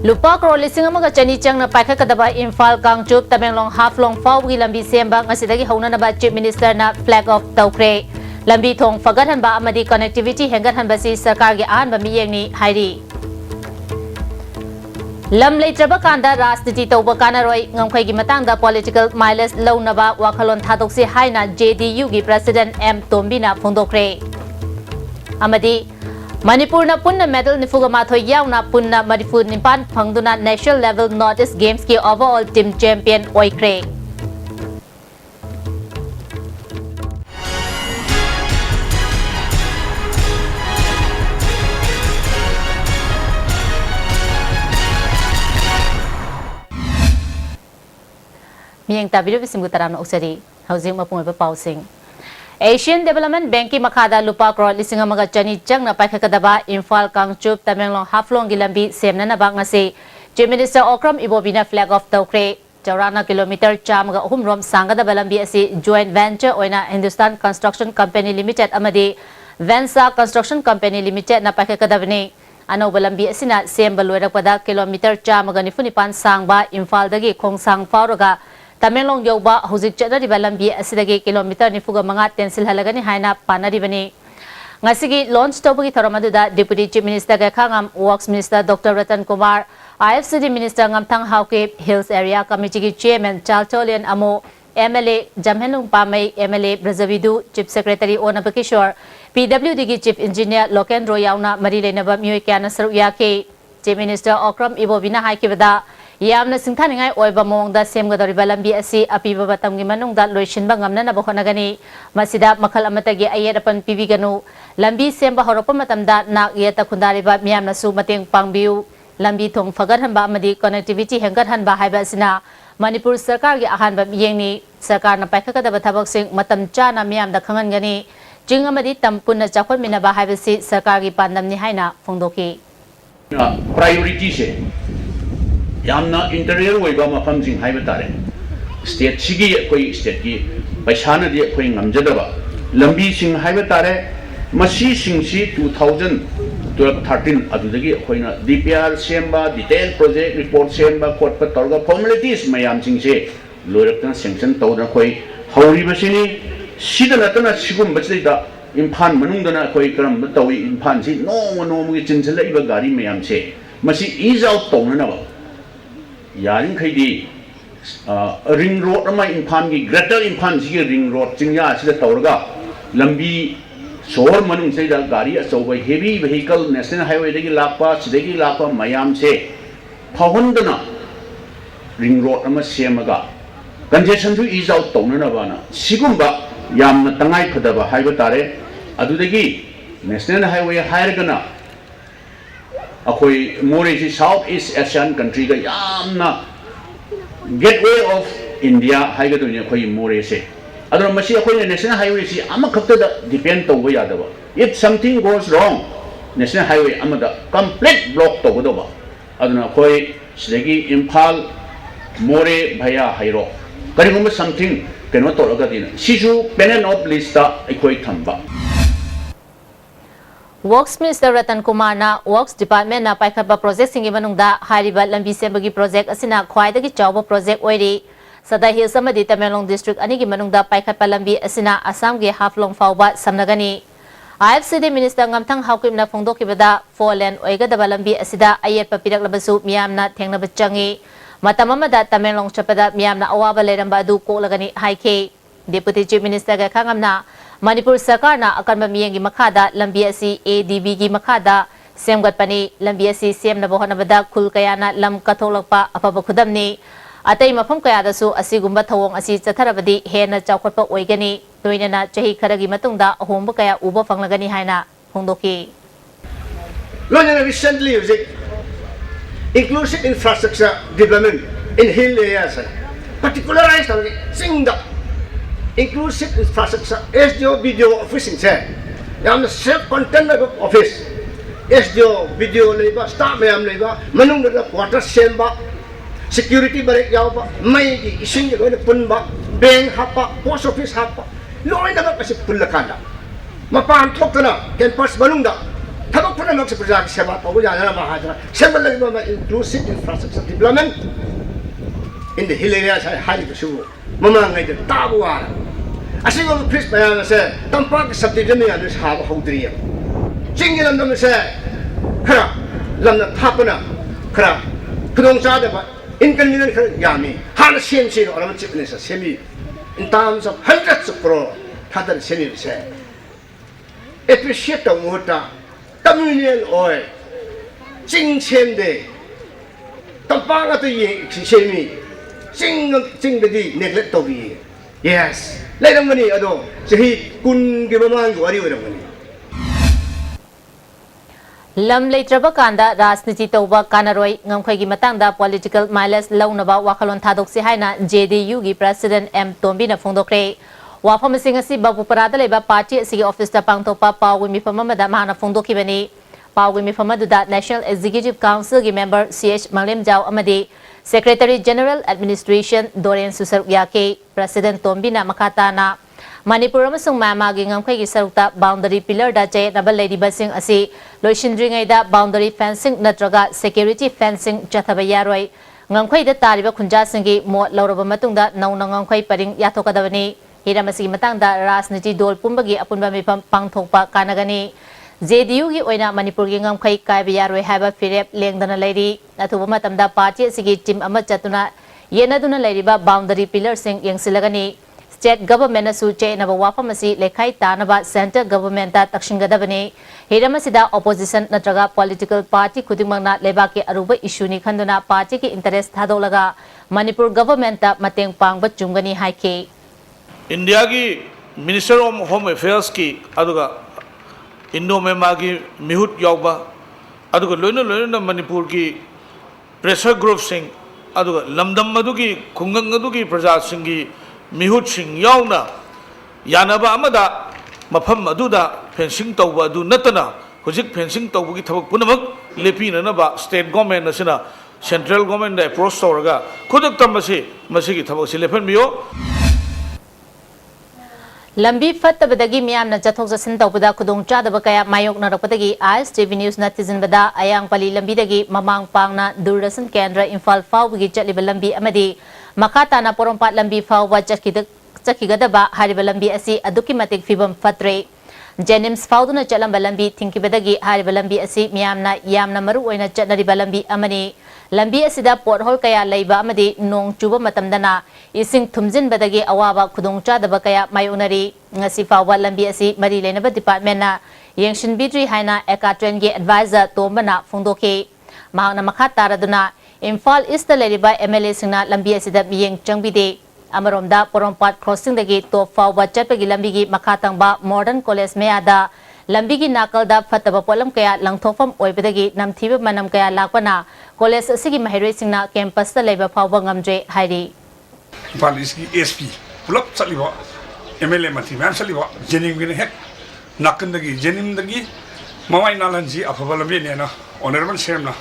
Lupa crore lising amaga chani chang na paikha kadaba Imphal Kangchup Tamenglong Haflong Fawgi lambi semba ngasidagi hauna na ba Chief Minister na flag off tawkre lambi thong fagathan ba amadi connectivity hengathan ba si sarkar gi ahan ba miyeng ni hairi lam leitraba kanda rajniti tawba kanaroi ngamkhai gi matang da political mileage launaba wakhalon thadokse haina JDU gi President M Tombina phongdokre amadi Manipur na punna medal ni fuga matho yaw na punna Manipur nimpan phangduna national level Northeast Games ki overall team champion oikre. Miyang tabido bisim gutaram na uksari housing mapung iba pausing. Asian Development Bank ki makada lupa crore lising amaga chani chang na paikakadaba Imphal Kangchup Tamenglong Haflong gilambi semna na ba ngasi Chief Minister Okram Ibobina flag off tawkre Chaurana kilometer chamaga humrom sangada balambi asi joint venture oina Hindustan Construction Company Limited amadi Vensa Construction Company Limited na paikakadabni ano balambi asina semba loirakpada kilometer chamaga nifunipan sangba Imphal dagi khongsang fawraga Tamenglong yoba hujik chadari balambi asidagi kilometer nifuga manga tensil halagani haina panaribani ngasigi launch tawbagi thoramaduda Deputy Chief Minister ga khangam Works Minister Dr. Ratan Kumar ISTV Minister ngamthang hauke Hills Area Committee gi Chairman Chaltolian Amo MLA Jamhenung Pamai MLA Brazavidu Chief Secretary Onabakishore PWD gi Chief Engineer Lokendro yauna mari lenaba miyoi kyana saru yake Chief Minister Okram Ibobina haikibada Yamna singthaningai oiba mongda semgadori balambi asi apiba batamgi manungda loishinba ngamna na bohonagani masida makhal amatagi ayerapan pibiganu lambi semba horopa matamda nak yeta khundariba miyamna su mateng pangbiu lambi thong fagathanba amadi connectivity hengathanba haiba asina Manipur sarkar gi ahanba miyengni sarkar na paikakadaba thabak sing matam chana miyamda khangangani jing amadi tampunna chakhot minaba haibasi sarkar gi pandamni haina phongdoki priority se yamna interior oiba mafam jing haiba tare state sigi koi state ki paisana di koi ngamjadaba lambi sing haiba tare masi sing si 2013 adudagi koina DPR semba detail project report semba khotpa torga formalities mayam sing se loirakna sanction tawda koi hauri basini sida natana sigum bachida Imphal manungdana koi karam tawi Imphal si no gi chinsala iba gari mayam se masi ease out tawna ba yaring khaidi ring road ama Imphal gi greater Imphal si ring road chingya sida tawraga lambi sohor manung se da gari achoba heavy vehicle national highway dagi lakpa mayam se phahondana ring road ama semaga congestion su ease out tawna bana sigumba yamna tangai phadaba haiba tare adudagi national highway hairgana akoi more si South East Asian country ga yamna gateway of India haiga dunya koi more se adra masi akoi national highway si ama khapta da depend to ya da if something goes wrong national highway amada complete block to ba aduna koi sidagi Imphal more bhaya hairo karigum something keno to laga din sisu pen of list ta akoi thamba Works Minister Ratan Kumar na Works Department na paikhatba project singi manungda hariba lambi sembagi project asina khwaidagi chawba project oiri Sada Hills amadi Tamenglong District anigi manungda paikhatpa lambi asina Assam gi Haflong fawba samnagani IFCD Minister ngamthang haukim na phongdokibada 4 lane oigadaba lambi asida ayetpa piraklabasu miyamna thengnaba changi matam amada Tamenglong chapada miyamna awaba leiramba adu koklagani haike Deputy Chief Minister ga khangamna Manipur sarkar na akanba miyengi makada lambi asi ADB gi makada semgat pani lambi asi sem na bohonabada khul kaya na lam katholakpa apaba khudamni atai mafam kaya dasu asigumba thawong asi chatharabadi hena chawkhotpa oigani toinana chahi kharagi matungda ahomba kaya uba fanglagani haina phongdoki London recently inclusive infrastructure development in hill areas particularized singda inclusive infrastructure SDO video office in say yam self contained office SDO video labor staff mayam labor manung da quarter semba security barek yawba mai gi ising go punba bank hapa post office hapa loy na kasi pulakanda mapan thokna campus manung da thabak puna nok se project seba to ya na ma ha ja seba le ma inclusive infrastructure development in the hill areas high to show mama ngai de ta bu wa asing of chris ba na se tampak subdivision ya ne ha ba hodri ya jing lam dam se khara lam na thapana khara kudong cha de ba inconvenient khara ya mi han sien sien or ma chip ne se semi in terms of hundreds of crore hadar semi se appreciate the water communal oil jing chen de tampak ga de yin semi jing de di neglect to bi yes lai dam ni ado sahi kun ge mamang wari wa dam ni lam leitraba kanda rajniti toba kanaroi ngamkhoi gi matangda political mileage launaba wakhalon thadok si haina JDU gi president M Tombi na phongdokre wafam sing asi babu parada leba party asigi office ta pangtopa pawi mi famamada mahana phongdokibani pawi mi famadu da National Executive Council gi member CH Manglem Jaw amadi Secretary General Administration Dorian Susar Yake President Tombi na makata na Manipur amasung mamagi ngamkhai gi sarukta boundary pillar da chay nabal lady basing asi loishindringai da boundary fencing natraga security fencing chathaba yaroi ngamkhai da tariba khunja singi mo lauraba matungda nauna ngamkhai paring yathokadabani hiramasi matang da rajniti dol pumbagi apunba mipam pangthokpa kanagani JDU gi oina Manipur gi ngamkhai kaiba yaroi haba firep lengdana leiri athuba matamda party asigi team ama chatuna yenaduna leiriba boundary pillar sing yengsilagani State government asu che naba wafamasi lekhai tanaba center government ta takshingadabani hiramasida opposition natraga political party khudimangna lebaki aruba issue ni khanduna party ki interest thadolaga Manipur government ta mateng pangba chungani haike India ki Minister of Home Affairs ki aduga Indo Myanmar ki mihut yawba aduga loina Manipur ki pressure group sing aduga lamdam madu ki khungang adu ki praja sing ki mihut sing yauna yanaba amada mafam aduda fencing tawba adu natana hojik fencing tawbu ki thabak punamak lepina na ba state government asina central government da approach tawraga khudak tamasi masigi thabak si lepan biyo lambi fattabadagi miyamna jathok jasin tawbada khudong chadaba kaya mayok narakpadagi ISTV news natizen bada ayang pali lambi dagi mamang pangna Durdasan Kendra Imphal fawgi chatliba lambi amadi makata na porompat lambi fawwa chakigadaba hariba lambi asi aduki matik fibam fatre Jenims fawduna chalamba lambi thinkibadagi hariba lambi asi miyamna yamna maru oina chatnariba lambi amani lambi asida pothol kaya leiba amadi nong chuba matamdana ising thumjin badagi awaba khudong chadaba kaya mayonari ngasi fawwa lambi asi mari lenaba department na yengshin bidri haina ekatren ge advisor tombana phongdoke mahakna makata raduna Imphal East leriba MLA singna lambi asida miyeng changbide amaromda porompat crossing dagi to fawwa chatpagi lambi gi makatang ba modern college meada lambi gi nakal da fataba polam kaya langthofam oibadagi namthiba manam kaya lakwana college asigi mahiroi singna campus ta leba fawwa ngamje hairi Imphal East ki SP pulap chaliba MLA mathi man chaliba jenim gi hek nakandagi jenim dagi mawai nalanji afaba lambi ne na honorable shem na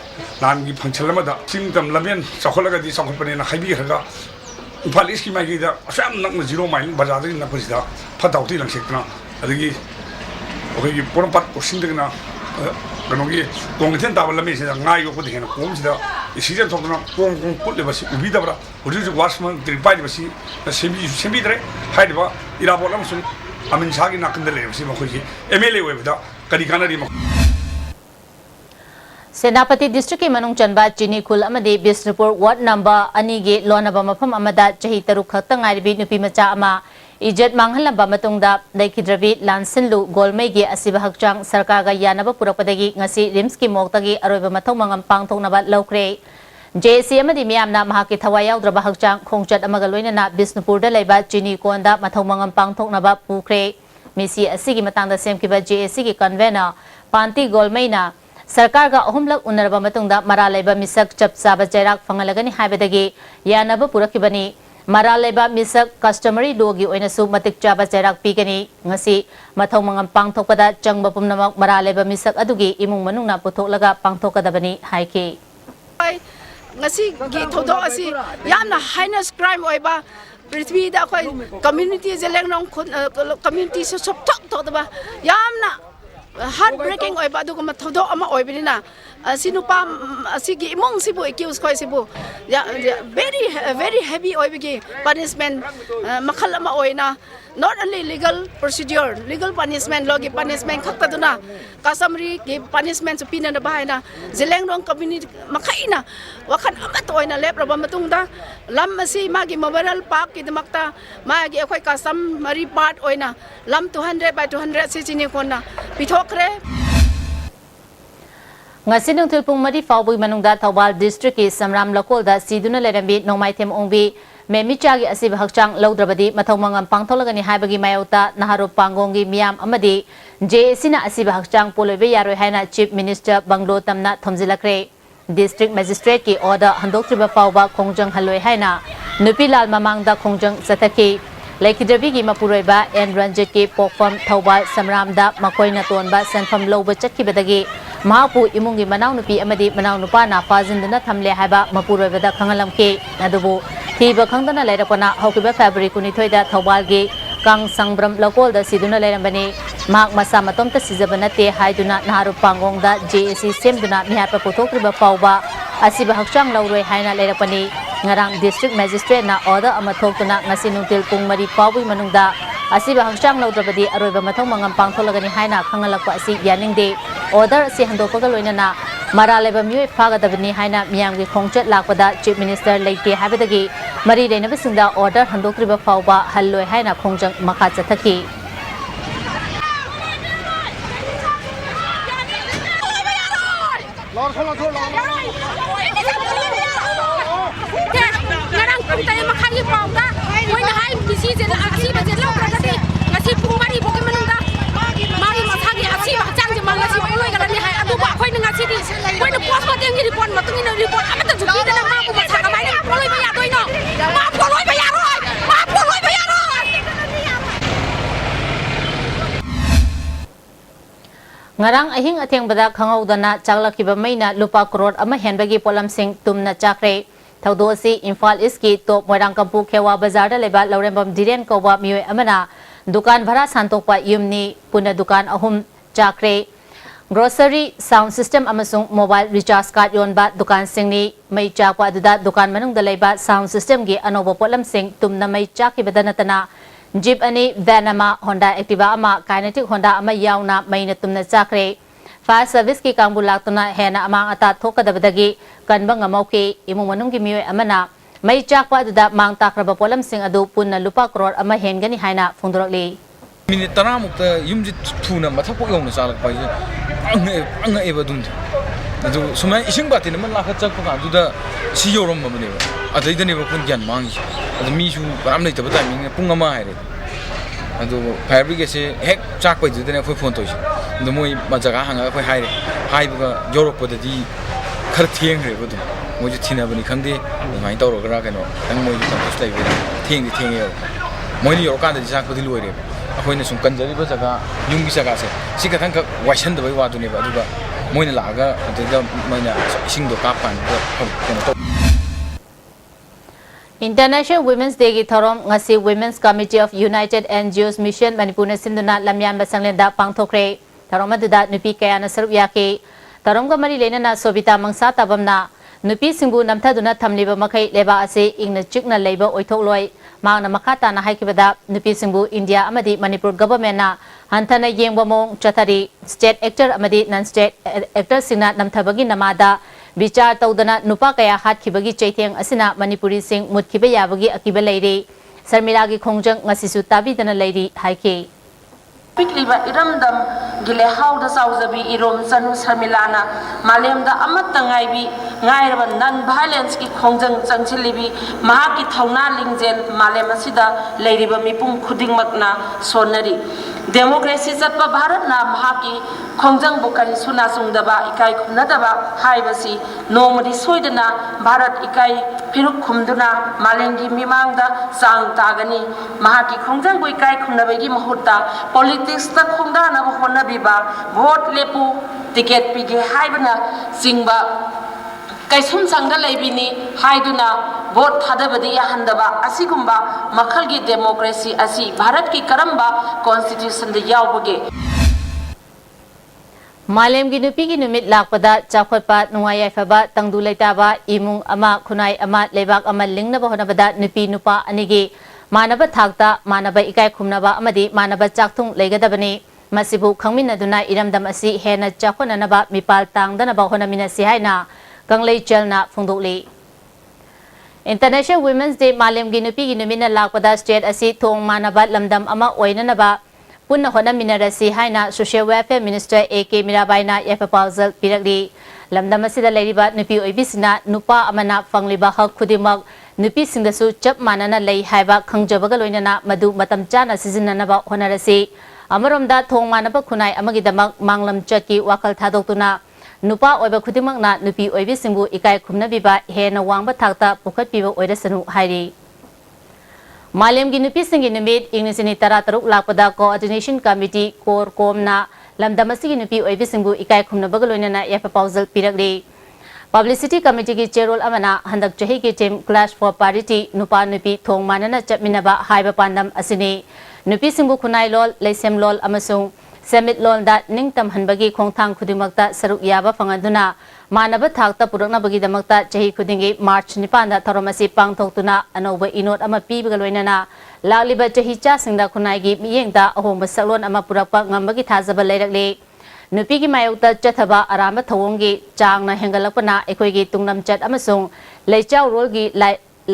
nangi phangchalama da singtam lambian sakholaga di sakhopani na khaibi khaga Imphal East ki magi da asam nakna 0 mile bazar di na pusida phatauti langsekna adagi oke ki porompat posindagna kanogi kongten tabal lambi se ngai yo ko dihena komsida season thokna kong putle basi ubi dabra uju wasman tripai basi sembi dre haidba ira bolam sun amin sagi nakandale basi ma khoji MLA webda kadi kanari ma Senapati district manung chanba chini khul amadi Bisnupur ward number ani ge lonaba mafam amada chahi taruk khakta ngairibi nupi macha ama ijat manghalamba matungda laikhidrabi lansinlu golmei ge asiba hakchang sarkar ga yanaba purapadagi ngasi rims ki moktagi aroiba mathong mangam pangthoknaba laukre JC amadi miyamna mahaki thawai yaudraba hakchang khongchat amaga loinana Bisnupur da laiba chini konda mathong mangam pangthoknaba pukre misi asigi matangda semkiba JC ki convener Panti Golmei na Sarkar ga ahumlak unaraba matungda maralaiba misak chap saba jairak fangalagani haibadagi yanaba purakibani maralaiba misak customary logi oinasu matik chaba jairak pigani ngasi mathong mangam pangthokpada changba pumnamak maralaiba misak adugi imung manungna puthoklaga pangthokadabani haike ngasi gi thodo asi yamna heinous crime oiba prithvi da khoi community jeleng nong community so sop thok thok da ba yamna heart breaking oi ba du ko ma thodo ama oi bi na sinupa asigi imong sibu accuse khoi sibu very heavy oi bi punishment makhal ama oi na not only legal procedure legal punishment logi punishment khakta duna kasamri ki punishment su pina na bahai na zeleng rong community makaina wakhan amat oi na lep raba matung da lam asi magi memorial park ki damakta magi akhoi kasam mari part oi na lam 200 by 200 si chini kona pithokre ngasi nung thilpung mari fawbui manungda Thawbal district ki Samram Lakol da siduna lerambi nongmai them ongbi Memichagi asib hakchang laudrabadi mathomangam pangtholagani haibagi mayauta naharu pangongi miyam amadi JSC na asib hakchang polobe yaroi haina Chief Minister Banglo tamna thomjilakre District Magistrate ki order handoktriba fawba khongjang haloi haina Nupilal mamangda khongjang sathaki Laikidrabi ki mapuroiba N Ranjit ki pokfam Thawbal Samramda makoina tonba senfam loba chatkibadagi Mahapu imungi manaw nupi amadi manaw nupa na fazinduna thamle haiba mapuroibada khangalamki adubu thiba khangdana leirapana hokiba February 12 da Thawbal gi Kang Sangbram Lakol da siduna leirambani mak masa matomta sijabana te haiduna naharu pangong da JSC semduna mihapa puthokriba pawba asiba hakchang lauroi haina leirapani ngarang district magistrate na order ama thoktuna ngasi nungtil pung mari pawbui manungda asiba hakchang laudrabadi aroiba mathong mangam pangtholagani haina khangalakpa asi yaningde order si handopaga loinana maraleba myoi phagadabani haina miyamgi khongchat lakpada Chief Minister leite habadagi mari leinabasinda order handokriba fawba halloi haina khongjang makha chathaki ngarang pung tay makhali pawda moi na hai bisi je asi ba je law pragati ngasi pung mari boke manungda mari mathagi asi ba chang je mangasi oloi galani hai adu ba khoi na ngasi di khoi na post ma deng report ma tungi na report amata juki da na ma ko ma thanga mai na oloi ba ya doi no ma oloi ba ya roi ma oloi ba ya roi ngarang ahing athengbada khangaudana chaglakiba maina lupa crore ama henbagi polam sing tumna chakre Thaudosi Infal East top Moirang Kampu Khewa Bazar da leba Laurembam Diren Kowa mioi amana dukan bhara santokpa yumni puna dukan ahum chakre grocery sound system amasung mobile recharge card yonba dukan singni mai chakwa aduda dukan manung da leba sound system gi anobo polam sing tumna mai chaki badanatana jeep ani van ama Honda Activa ama kinetic Honda ama yauna maina tumna chakre Fire Service ki kangbu laktuna hena amang ata thokadabadagi kanba ngamauki imung manunggi mioi amana mai chakwa aduda mang takraba polam sing adu punna lupa crore ama hengani haina phungdorokli minute 10 mukta yumji thuna mathapok yongna chalak pai anga eba dum adu sumai ising batin man lakha chakpa ka duda si yorom mamne adai ne ba kun gyan mangi adu mi su param nei tabata timing punga ma haire adu fire brigade se hek chak pai duda ne phoi phone toisi adu moi ma jaga hanga phoi haire haibuga yorok podadi khar thieng re bodu moi ju thina bani khangde mai tawro gra kano tang moi ju tam slai bira thieng yo moi ni yorkan da chak podi loire akhoi sum kanjari ba jaga yung gi jaga se sika thang ka waisan da bai wa du ne ba aduga moi na laga da moi na sing do ka pan ko to International Women's Day ki thorom ngasi Women's Committee of United NGOs Mission Manipur na sinduna lamyan basanglenda pangthokre thorom aduda nupi kaya na sarup yake thorom ga mari lena na sobita mangsa tabamna nupi singbu namthaduna thamliba makai leba ase ingna chikna leiba oithokloi mangna makhata na haikibada nupi singbu India amadi Manipur government na hanthana yengba mong chathari state actor amadi non state actor singna namthabagi namada Bichar taudana nupa kaya hatkibagi chaitheng asina Manipuri sing mutkiba yabagi akiba leiri Sarmila gi khongjang ngasisu tabidana leiri haike Pikliba iramdam gile hauda sauzabi irom sanu Sarmilana malemda amatta ngaibi ngairaba non violence ki khongjang changchilibi mahaki thauna lingjel malem asida leiriba mipum khudingmakna sonari democracy chatpa bharat na mahaki khongjang bukari suna sungdaba ikai khumnadaba haibasi nomadi soidana bharat ikai phiruk khumduna malengi mimangda sang tagani mahaki khongjang bu ikai khumnabagi mahutta politics ta khongdana ba honabiba vote lepu ticket pige haibana singba kaisum sangda leibini haiduna vote thadabadi yahandaba asigumba makhalgi democracy asi bharat ki karamba constitution da yawbage Malem gi nupi gi numit lakpada chakhotpa nungaya faba tangdu leitaba imung ama khunai ama lebak ama lingna ba honabada nupi nupa anigi manaba thakta manaba ikai khumnaba amadi manaba chakthung leigadabani masibu khangminaduna iramdam asi hena chakhonanaba mipal tangdanaba honamina si haina kanglei chelna phungdokli International Women's Day Malem gi nupi gi numina lakpada state asi thong manaba lamdam ama oinanaba Punna hona minarasi haina Social Welfare Minister AK Mirabaina ya proposal pirakli lamdam asida leiriba nupi oibisina nupa amana fangliba hak khudimak nupi singdasu chap manana lei haiba khangjabaga loinana madu matam chana sizinanaba honarasi amaromda thong manaba khunai amagi damak manglam chaki wakal thadoktuna nupa oiba khudimakna nupi oibisingbu ikai khumnabiba hena wangba thakta pukhatpiba oirasanu hairi Malem gi nupi singi numit ingnisini tarataruk lakpada coordination committee kor komna lamdamasi gi nupi oibisingbu ikai khumna bagaloinana ya proposal pirakli publicity committee gi chairol amana handak chahi gi team clash for parity nupa nupi thong manana chapminaba haiba pandam asini nupi singbu khunai lol leisem lol amasung summit lol da ningtam hanbagi khongthang khudimakta saruk yaba fangaduna manaba thakta purakna bagi damakta chahi khudingi march nipanda tharomasi pangthoktuna anoba inot ama pibaga loinana lagliba chahi cha singda khunai gi miyengda ahomba saklon ama purakpa ngambagi thajaba leirakle nupi gi mayokta chathaba aramba thawongi changna hengalakpana ekhoigi tungnam chat amasung leichau rol gi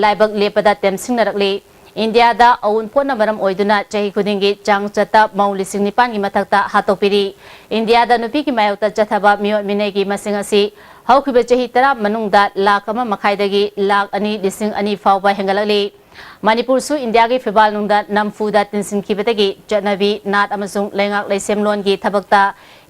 laibak lepada temsingnarakle India da awun pona maram oiduna chahi khudingi chang chata maulising nipan gi mathakta hatopiri India da nupi gi mayokta chathaba miyot minegi masingasi haukiba chahi tara manungda lakh ama makhaidagi lakh ani lising ani fawba hengalali Manipur su India gi febal nungda namfuda tinsin kibetagi janabi nat amasung lengak leisemlon gi thabakta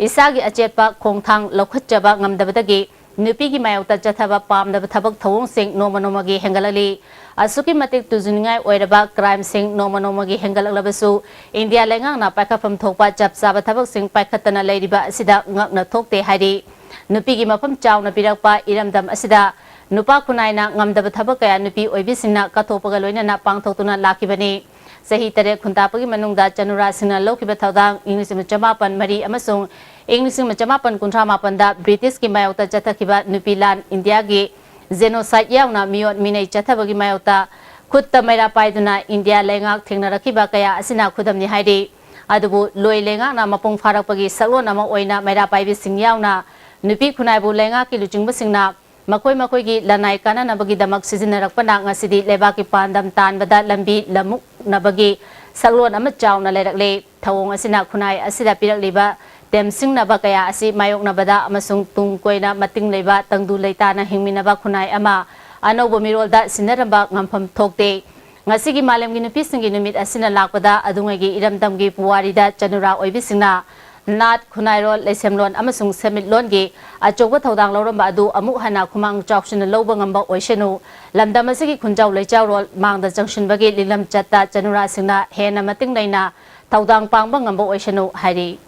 isagi achetpa khongthang lokhatjaba ngamdabadagi nupi gi mayokta chathaba pamdaba thabak thawong sing nomanomagi hengalali Asuki matik tujuningai oiraba crime sing nomanomagi hengalaklabasu India lengang na paikafam thokpa chapsaba thabak sing paikhatana leiriba asida ngakna thokte hairi nupi gi mafam chawna pirakpa iramdam asida nupa khunaina ngamdaba thabak kaya nupi oibisingna kathopaga loinana pangthoktuna lakibani sahi tare khuntapagi manungda chanura singna lokiba thaudang English chamapan mari amasung English chamapan kunthamapan da British ki mayokta chathakiba nupi lan India gi genocide yauna miyot minei chathabagi mayota khutta maira paiduna India lengak thengnarakiba kaya asina khudamni hairi adubu loi lengak na mapung pharakpagi saklon ama oina maira paibi sing yauna nupi khunaibu lengak ki luchingba singna makoi gi lanai kana nabagi damak sizinnarakpana ngasidi lebaki pandam tanbada lambi lamuk nabagi saklon ama chawna lerakle thawong asina khunai asida pirakliba Temsing na ba kaya asi mayok na bada amasung tungkoy na mating leba tangdu leita na hingminaba kunay ama ano bumirol da sinaramba ngampam thokte ngasigi malem gi nupi singi numit asina lakpada adungay gi iramdam gi puwari da chanura oibisingna nat kunay rol lesemlon amasung semitlon gi achokba thaudang loramba adu amu hana khumang chawshin loba ngamba oishenu lamdam asigi khunjaw leichaw rol mangda junction bagi lilam chatta chanura singna hena mating leina thaudang pangba ngamba oishenu hairi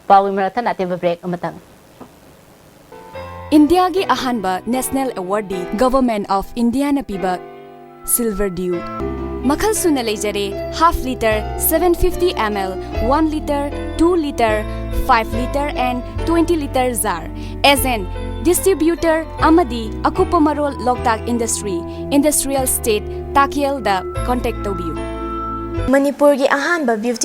Pawi Marathon at break amatang. India gi ahanba National Awardee Government of India na piba Silver Dew. Makhal suna lejare half liter 750 ml, 1 liter, 2 liter, 5 liter and 20 liter jar. As an distributor amadi Akupamarol Loktak Industry, Industrial State Takiel da contact to view. Manipur gi ahanba beauty